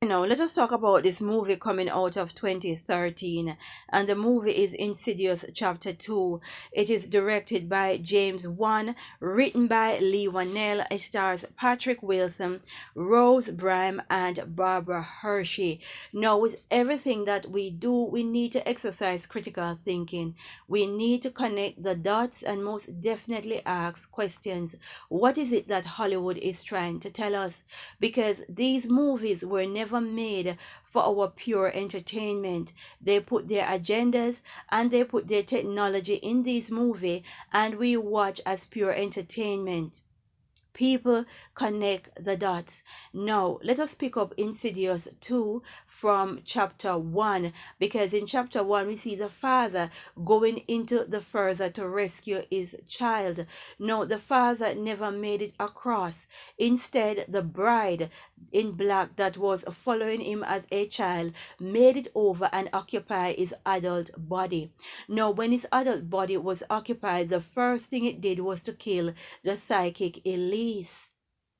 Let us talk about this movie coming out of 2013, and the movie is Insidious Chapter 2. It is directed by James Wan, written by Lee Whannell. It stars Patrick Wilson, Rose Byrne, and Barbara Hershey. Now, with everything that we do, we need to exercise critical thinking. We need to connect the dots and most definitely ask questions. What is it that Hollywood is trying to tell us? Because these movies were never made for our pure entertainment. They put their agendas and they put their technology in these movies, and we watch as pure entertainment. People connect the dots. Now, let us pick up Insidious 2 from chapter 1, because in chapter 1 we see the father going into the further to rescue his child. No, the father never made it across. Instead, the bride in black that was following him as a child made it over and occupied his adult body. Now, when his adult body was occupied, the first thing it did was to kill the psychic Elise.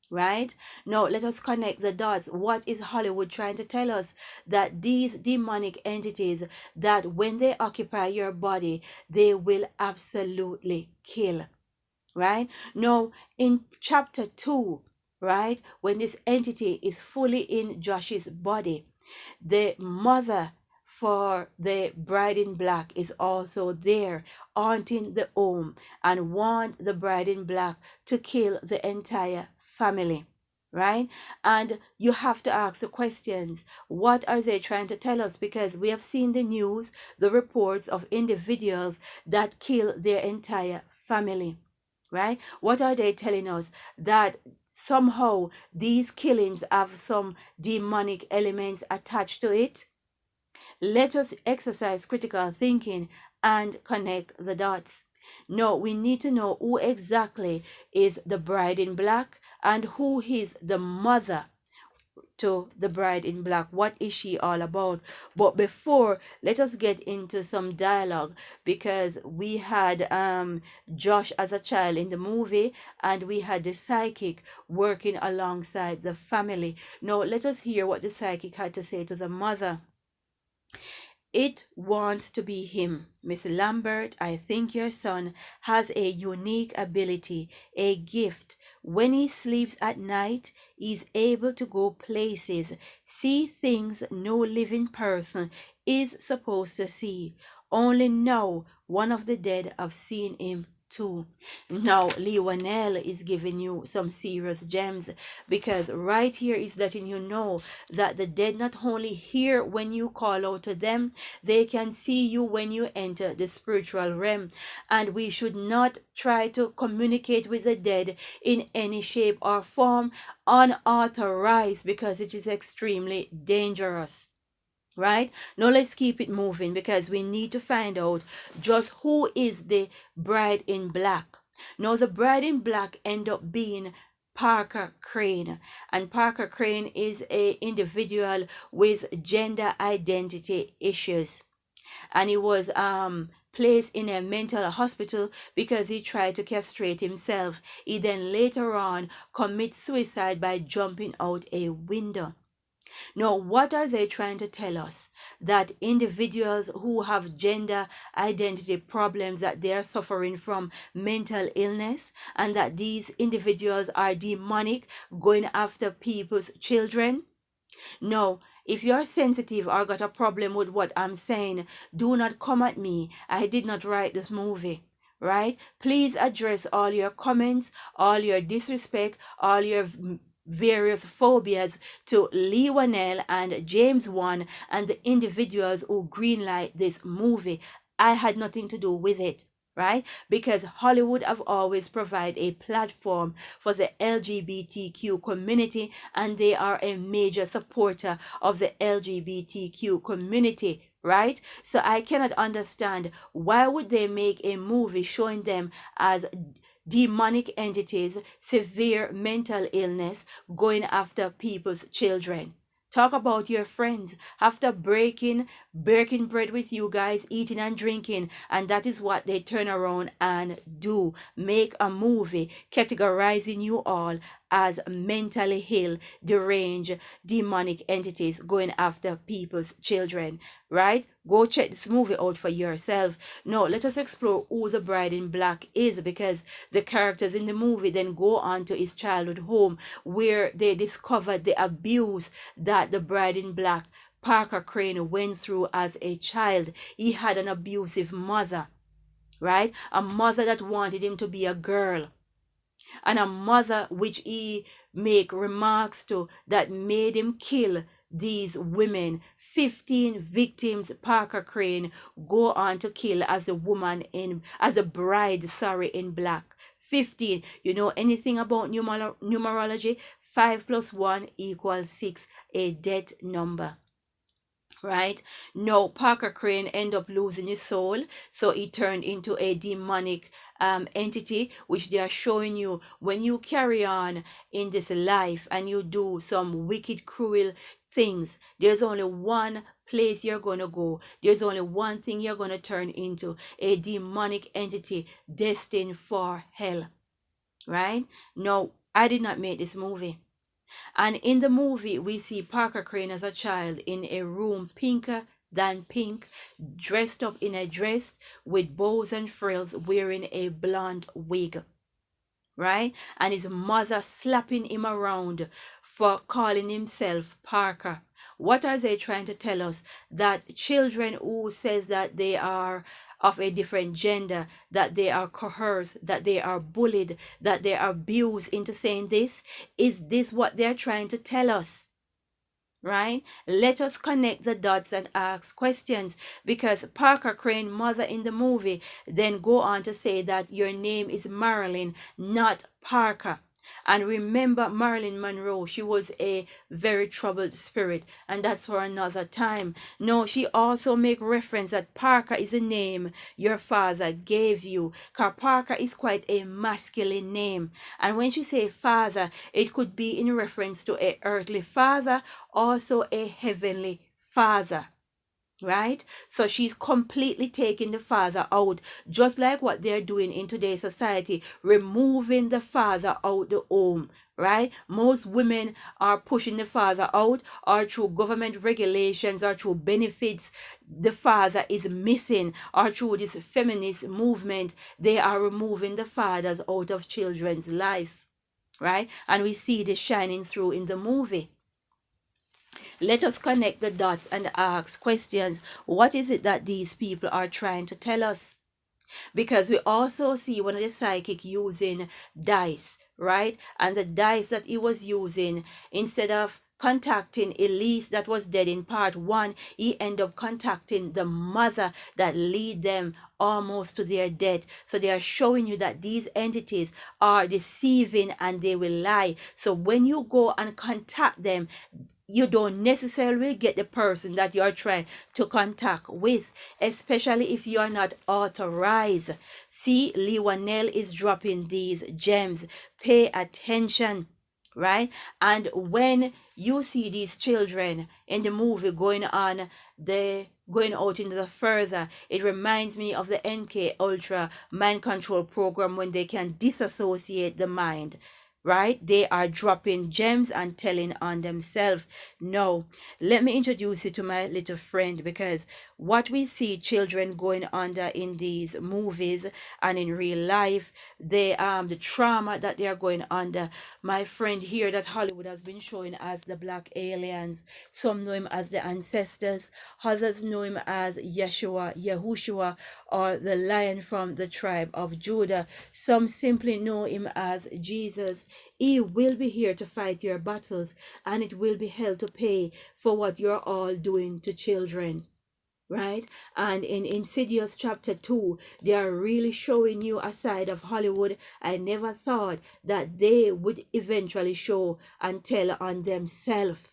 Right? Now, let us connect the dots. What is Hollywood trying to tell us? That these demonic entities, that when they occupy your body, they will absolutely kill. Right? Now, in chapter 2, right, when this entity is fully in Josh's body, the mother for the bride in black is also there, haunting the home, and want the bride in black to kill the entire family. Right? And you have to ask the questions. What are they trying to tell us? Because we have seen the news, the reports of individuals that kill their entire family. Right? What are they telling us? That somehow these killings have some demonic elements attached to it. Let us exercise critical thinking and connect the dots. No, we need to know who exactly is the bride in black and who is the mother to the bride in black. What is she all about? But before, let us get into some dialogue, because we had Josh as a child in the movie, and we had the psychic working alongside the family. Now let us hear what the psychic had to say to the mother. It wants to be him. Miss Lambert, I think your son has a unique ability, a gift. When he sleeps at night, he's able to go places, see things no living person is supposed to see. Only now, one of the dead have seen him too. Now, Lee Whannell is giving you some serious gems, because right here is letting you know that the dead not only hear when you call out to them, they can see you when you enter the spiritual realm. And we should not try to communicate with the dead in any shape or form unauthorized, because it is extremely dangerous. Right? Now let's keep it moving, because we need to find out just who is the bride in black. Now the bride in black end up being Parker Crane, and Parker Crane is a individual with gender identity issues, and he was placed in a mental hospital because he tried to castrate himself. He then later on commits suicide by jumping out a window. Now, what are they trying to tell us? That individuals who have gender identity problems, that they are suffering from mental illness, and that these individuals are demonic, going after people's children? No, if you're sensitive or got a problem with what I'm saying, do not come at me. I did not write this movie. Right? Please address all your comments, all your disrespect, all your various phobias to Lee Whannell and James Wan and the individuals who greenlight this movie. I had nothing to do with it. Right? Because Hollywood have always provided a platform for the LGBTQ community, and they are a major supporter of the LGBTQ community. Right? So I cannot understand, why would they make a movie showing them as demonic entities, severe mental illness, going after people's children? Talk about your friends after breaking bread with you guys, eating and drinking, and that is what they turn around and do. Make a movie categorizing you all as mentally ill, deranged, demonic entities going after people's children, right? Go check this movie out for yourself. Now, let us explore who the bride in black is, because the characters in the movie then go on to his childhood home where they discovered the abuse that the bride in black, Parker Crane, went through as a child. He had an abusive mother, right? A mother that wanted him to be a girl, and a mother which he make remarks to that made him kill these women. 15 victims Parker Crane go on to kill as a bride, in black. 15. You know anything about numerology? 5 plus 1 equals 6, a death number. Right? No, Parker Crane ended up losing his soul, so he turned into a demonic entity, which they are showing you when you carry on in this life and you do some wicked, cruel things. There's only one place you're going to go. There's only one thing you're going to turn into: a demonic entity destined for hell. Right? No, I did not make this movie. And in the movie, we see Parker Crane as a child in a room pinker than pink, dressed up in a dress with bows and frills, wearing a blonde wig. Right? And his mother slapping him around for calling himself Parker. What are they trying to tell us? That children who says that they are of a different gender, that they are coerced, that they are bullied, that they are abused into saying this? Is this what they're trying to tell us? Right? Let us connect the dots and ask questions, because Parker Crane mother in the movie then go on to say that your name is Marilyn, not Parker. And remember Marilyn Monroe, she was a very troubled spirit, and that's for another time. No, she also make reference that Parker is a name your father gave you, because Parker is quite a masculine name. And when she say father, it could be in reference to a earthly father, also a heavenly father. Right? So she's completely taking the father out, just like what they're doing in today's society, removing the father out the home. Right? Most women are pushing the father out, or through government regulations, or through benefits the father is missing, or through this feminist movement, they are removing the fathers out of children's life. Right? And we see this shining through in the movie. Let us connect the dots and ask questions. What is it that these people are trying to tell us? Because we also see one of the psychic using dice, right? And the dice that he was using, instead of contacting Elise that was dead in part 1, he ended up contacting the mother that lead them almost to their death. So they are showing you that these entities are deceiving and they will lie. So when you go and contact them, you don't necessarily get the person that you're trying to contact with, especially if you're not authorized. See, Lewanel is dropping these gems. Pay attention, right? And when you see these children in the movie going out into the further, it reminds me of the MK Ultra mind control program, when they can disassociate the mind. Right? They are dropping gems and telling on themselves. No, let me introduce you to my little friend, because what we see children going under in these movies and in real life, the trauma that they are going under. My friend here that Hollywood has been showing as the black aliens. Some know him as the ancestors, others know him as Yahushua, or the lion from the tribe of Judah. Some simply know him as Jesus. He will be here to fight your battles, and it will be hell to pay for what you're all doing to children. Right? And in Insidious chapter 2, they are really showing you a side of Hollywood I never thought that they would eventually show and tell on themselves.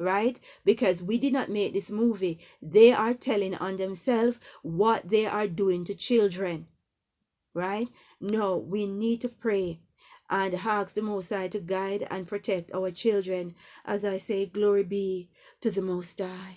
Right? Because we did not make this movie. They are telling on themselves what they are doing to children. Right? No, we need to pray and ask the Most High to guide and protect our children. As I say, glory be to the Most High.